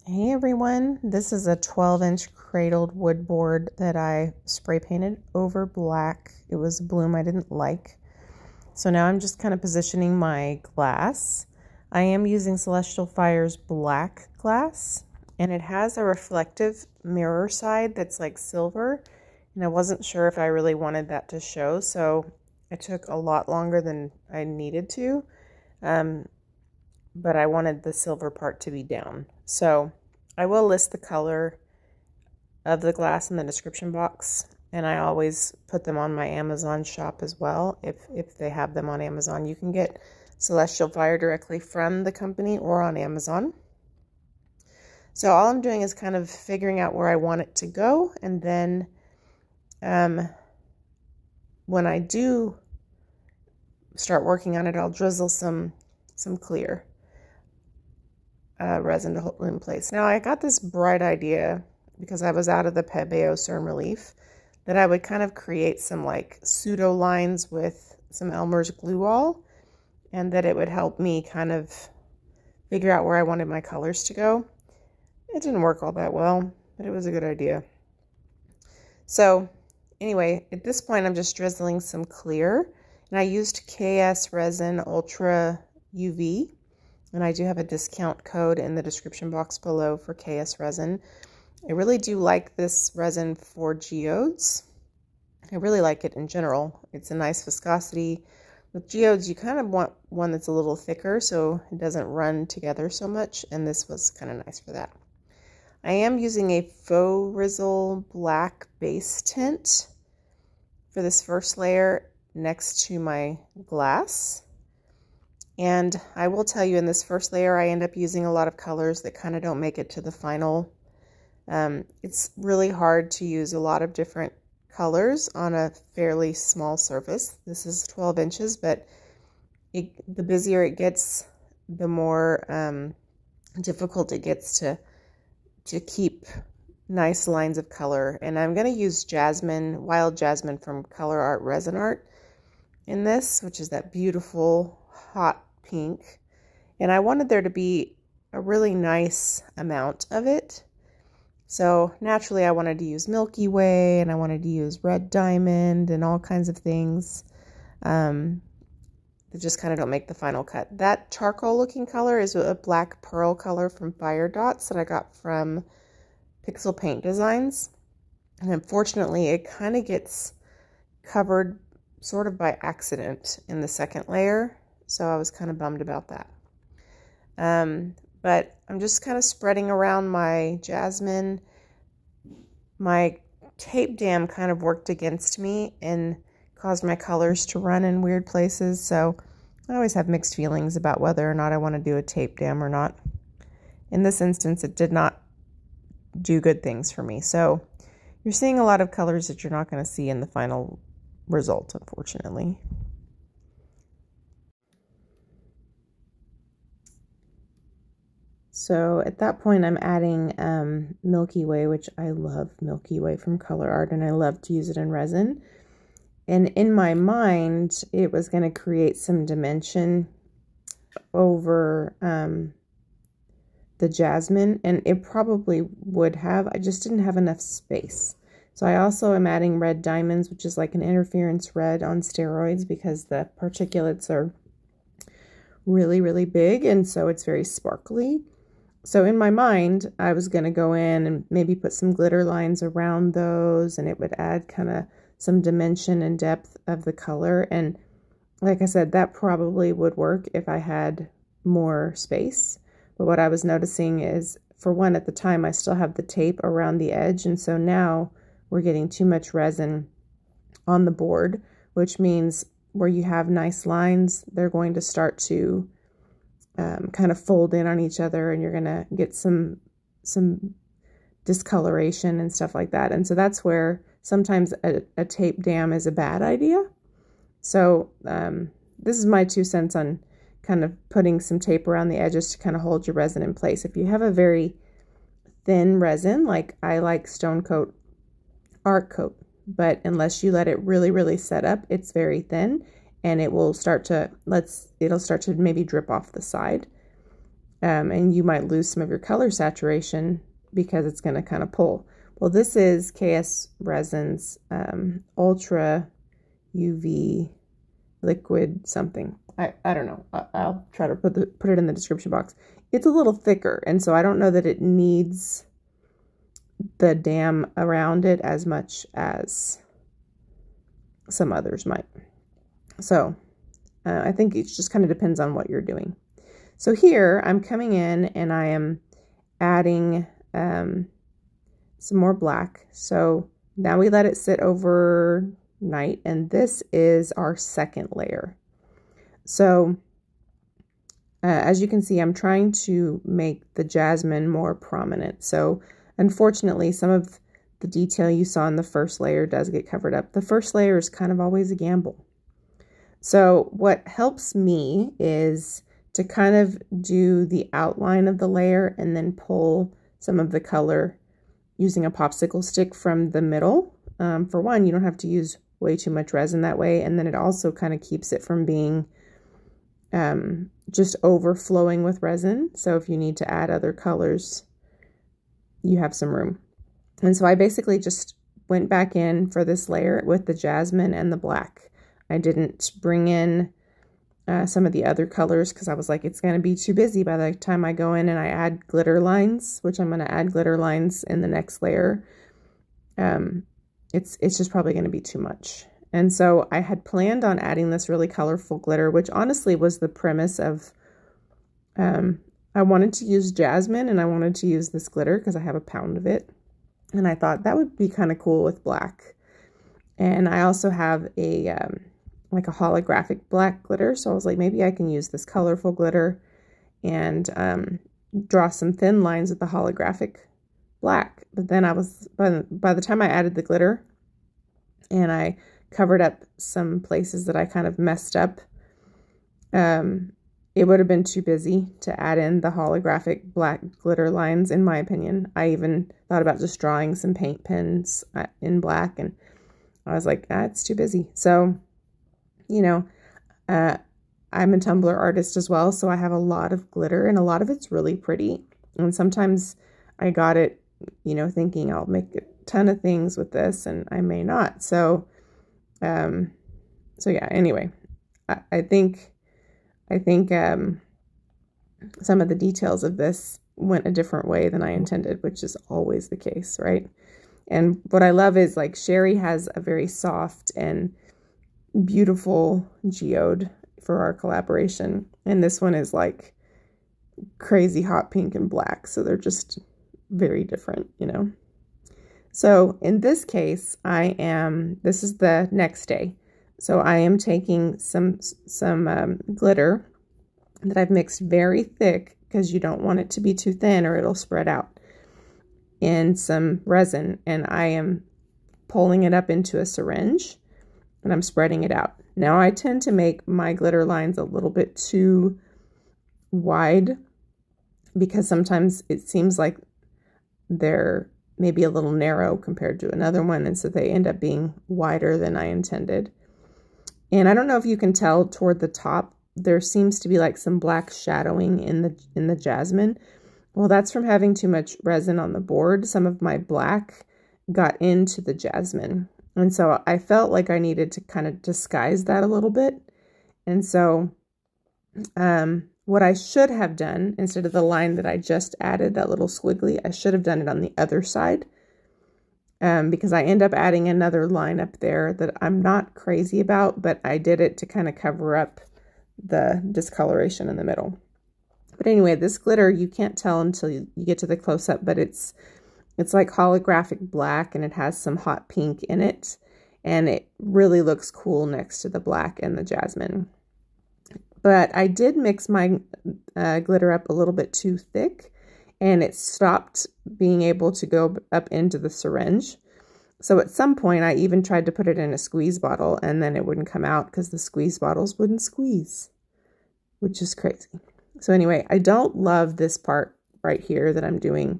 Hey everyone, this is a 12-inch cradled wood board that I spray painted over black. It was a bloom I didn't like. So now I'm just kind of positioning my glass. I am using Celestial Fire's black glass, and it has a reflective mirror side that's like silver, and I wasn't sure if I really wanted that to show, so it took a lot longer than I needed to. But I wanted the silver part to be down. So I will list the color of the glass in the description box, and I always put them on my Amazon shop as well. If they have them on Amazon, you can get Celestial Fire directly from the company or on Amazon. So all I'm doing is kind of figuring out where I want it to go, and then when I do start working on it, I'll drizzle some clear resin to hold it in place. Now I got this bright idea because I was out of the Pebeo Cern Relief that I would kind of create some like pseudo lines with some Elmer's glue all, and that it would help me kind of figure out where I wanted my colors to go. It didn't work all that well, but it was a good idea. So anyway, at this point I'm just drizzling some clear, and I used KS Resin Ultra UV. And I do have a discount code in the description box below for KS Resin. I really do like this resin for geodes. I really like it in general. It's a nice viscosity. With geodes, you kind of want one that's a little thicker so it doesn't run together so much, and this was kind of nice for that. I am using a Faux Rizzle black base tint for this first layer next to my glass. And I will tell you, in this first layer, I end up using a lot of colors that kind of don't make it to the final. It's really hard to use a lot of different colors on a fairly small surface. This is 12 inches, but the busier it gets, the more difficult it gets to keep nice lines of color. And I'm going to use Jasmine, Wild Jasmine from Colourarte Rezinarte in this, which is that beautiful hot pink, and I wanted there to be a really nice amount of it. So naturally I wanted to use Milky Way, and I wanted to use red diamond and all kinds of things that just kind of don't make the final cut. That charcoal looking color is a black pearl color from Firedots that I got from Pixel Paint Designs, and unfortunately it kind of gets covered sort of by accident in the second layer. So I was kind of bummed about that. But I'm just kind of spreading around my Jasmine. My tape dam kind of worked against me and caused my colors to run in weird places. So I always have mixed feelings about whether or not I want to do a tape dam or not. In this instance, it did not do good things for me. So you're seeing a lot of colors that you're not going to see in the final result, unfortunately. So at that point, I'm adding Milky Way, which I love Milky Way from Colourarte, and I love to use it in resin. And in my mind, it was going to create some dimension over the Jasmine, and it probably would have. I just didn't have enough space. So I also am adding red diamonds, which is like an interference red on steroids, because the particulates are really, really big, and so it's very sparkly. So in my mind, I was going to go in and maybe put some glitter lines around those, and it would add kind of some dimension and depth of the color. And like I said, that probably would work if I had more space. But what I was noticing is, for one, at the time, I still have the tape around the edge. And so now we're getting too much resin on the board, which means where you have nice lines, they're going to start to kind of fold in on each other, and you're going to get some discoloration and stuff like that. And so that's where sometimes a tape dam is a bad idea. So this is my 2 cents on kind of putting some tape around the edges to kind of hold your resin in place. If you have a very thin resin, like I like Stone Coat Art Coat, but unless you let it really, really set up, it's very thin, and it will start to, it'll start to maybe drip off the side. and you might lose some of your color saturation because it's going to kind of pull. Well, this is KS Resin's Ultra UV liquid something. I don't know. I'll try to put it in the description box. It's a little thicker, and so I don't know that it needs the dam around it as much as some others might. So I think it just kind of depends on what you're doing. So here I'm coming in and I am adding some more black. So now we let it sit overnight, and this is our second layer. So as you can see, I'm trying to make the jasmine more prominent. So unfortunately, some of the detail you saw in the first layer does get covered up. The first layer is kind of always a gamble. So what helps me is to kind of do the outline of the layer and then pull some of the color using a popsicle stick from the middle. For one, you don't have to use way too much resin that way, and then it also kind of keeps it from being just overflowing with resin. So if you need to add other colors, you have some room. And so I basically just went back in for this layer with the jasmine and the black. I didn't bring in some of the other colors because I was like, it's going to be too busy by the time I go in and I add glitter lines, which I'm going to add glitter lines in the next layer. It's just probably going to be too much. And so I had planned on adding this really colorful glitter, which honestly was the premise of, I wanted to use jasmine and I wanted to use this glitter because I have a pound of it. And I thought that would be kind of cool with black. And I also have a, like a holographic black glitter. So I was like, maybe I can use this colorful glitter and draw some thin lines with the holographic black. But then I was, by the time I added the glitter and I covered up some places that I kind of messed up, it would have been too busy to add in the holographic black glitter lines, in my opinion. I even thought about just drawing some paint pens in black, and I was like, it's too busy. So, you know, I'm a Tumblr artist as well, so I have a lot of glitter, and a lot of it's really pretty. And sometimes I got it, you know, thinking I'll make a ton of things with this, and I may not. So, so yeah, anyway, I think some of the details of this went a different way than I intended, which is always the case, right? And what I love is, like, Sheri has a very soft and beautiful geode for our collaboration, and this one is like crazy hot pink and black, so they're just very different, you know. So in this case, this is the next day. So I am taking some glitter that I've mixed very thick because you don't want it to be too thin or it'll spread out, and some resin, and I am pulling it up into a syringe and I'm spreading it out. Now I tend to make my glitter lines a little bit too wide because sometimes it seems like they're maybe a little narrow compared to another one, and so they end up being wider than I intended. And I don't know if you can tell toward the top, there seems to be like some black shadowing in the jasmine. Well, that's from having too much resin on the board. Some of my black got into the jasmine, and so I felt like I needed to kind of disguise that a little bit. And so what I should have done, instead of the line that I just added, that little squiggly, I should have done it on the other side, because I end up adding another line up there that I'm not crazy about, but I did it to kind of cover up the discoloration in the middle. But anyway, this glitter, you can't tell until you get to the close-up, but it's like holographic black, and it has some hot pink in it, and it really looks cool next to the black and the jasmine. But I did mix my glitter up a little bit too thick, and it stopped being able to go up into the syringe. So at some point, I even tried to put it in a squeeze bottle, and then it wouldn't come out because the squeeze bottles wouldn't squeeze, which is crazy. So anyway, I don't love this part right here that I'm doing.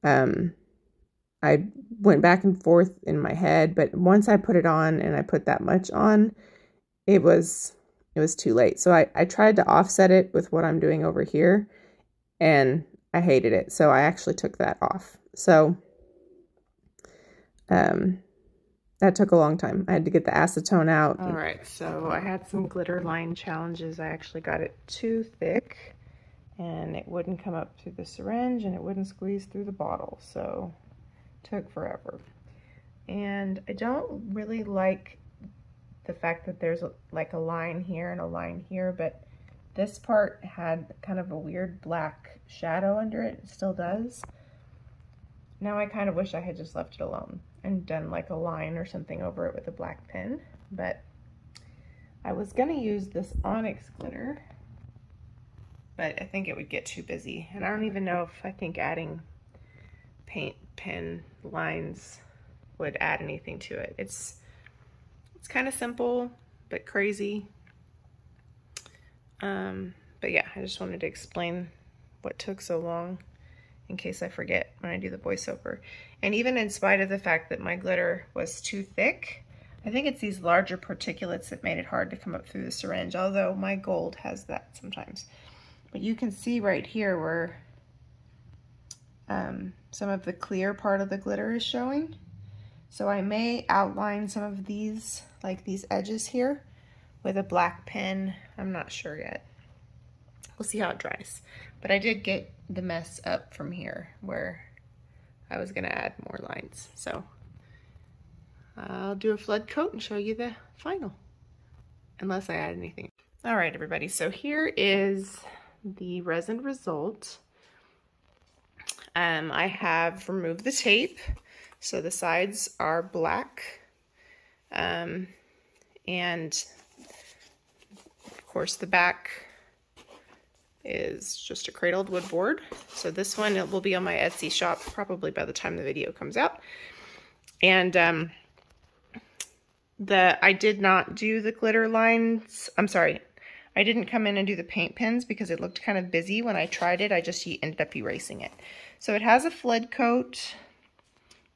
I went back and forth in my head, but once I put it on and I put that much on, it was too late. So I tried to offset it with what I'm doing over here, and I hated it. So I actually took that off. So that took a long time. I had to get the acetone out. All right, so I had some glitter line challenges. I actually got it too thick and it wouldn't come up through the syringe and it wouldn't squeeze through the bottle. So it took forever. And I don't really like the fact that there's like a line here and a line here, but this part had kind of a weird black shadow under it. It still does. Now I kind of wish I had just left it alone and done like a line or something over it with a black pen, but I was gonna use this onyx glitter, but I think it would get too busy. And I don't even know if I think adding paint pen lines would add anything to it. It's kind of simple, but crazy. But yeah, I just wanted to explain what took so long in case I forget when I do the voiceover. And even in spite of the fact that my glitter was too thick, I think it's these larger particulates that made it hard to come up through the syringe, although my gold has that sometimes. But you can see right here where some of the clear part of the glitter is showing. So I may outline some of these, like these edges here, with a black pen. I'm not sure yet. We'll see how it dries. But I did get the mess up from here where I was gonna add more lines. So I'll do a flood coat and show you the final, unless I add anything. All right, everybody, so here is the resin result. I have removed the tape, so the sides are black, and of course the back is just a cradled wood board. So this one, it will be on my Etsy shop probably by the time the video comes out. And I did not do the glitter lines. I'm sorry, I didn't come in and do the paint pens because it looked kind of busy when I tried it. I just ended up erasing it. So it has a flood coat.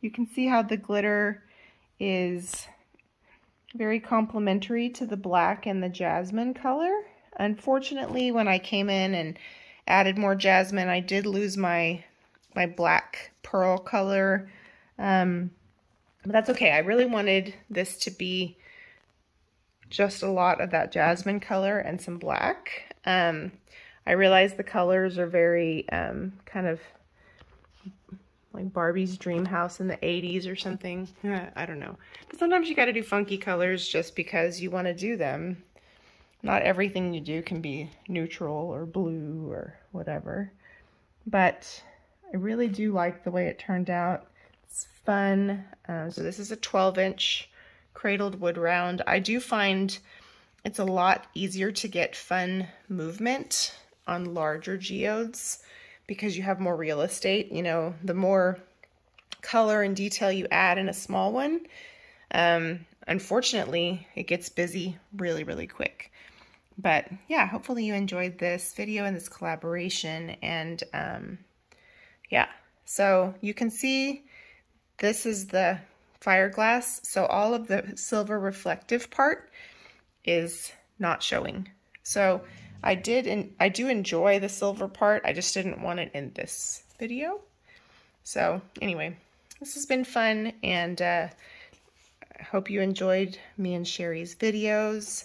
You can see how the glitter is very complementary to the black and the jasmine color. Unfortunately, when I came in and added more jasmine, I did lose my black pearl color. But that's okay. I really wanted this to be just a lot of that jasmine color and some black. I realize the colors are very kind of like Barbie's dream house in the 80s or something. I don't know. But sometimes you got to do funky colors just because you want to do them. Not everything you do can be neutral or blue or whatever. But I really do like the way it turned out. It's fun. So this is a 12-inch cradled wood round. I do find it's a lot easier to get fun movement on larger geodes because you have more real estate. You know, the more color and detail you add in a small one, unfortunately, it gets busy really, really quick. But yeah, hopefully you enjoyed this video and this collaboration. And yeah, so you can see this is the fireglass. So all of the silver reflective part is not showing. So I do enjoy the silver part. I just didn't want it in this video. So anyway, this has been fun, and I hope you enjoyed me and Sheri's videos.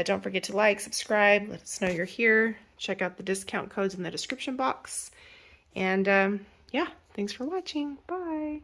Don't forget to like, subscribe, let us know you're here. Check out the discount codes in the description box. And yeah, thanks for watching. Bye.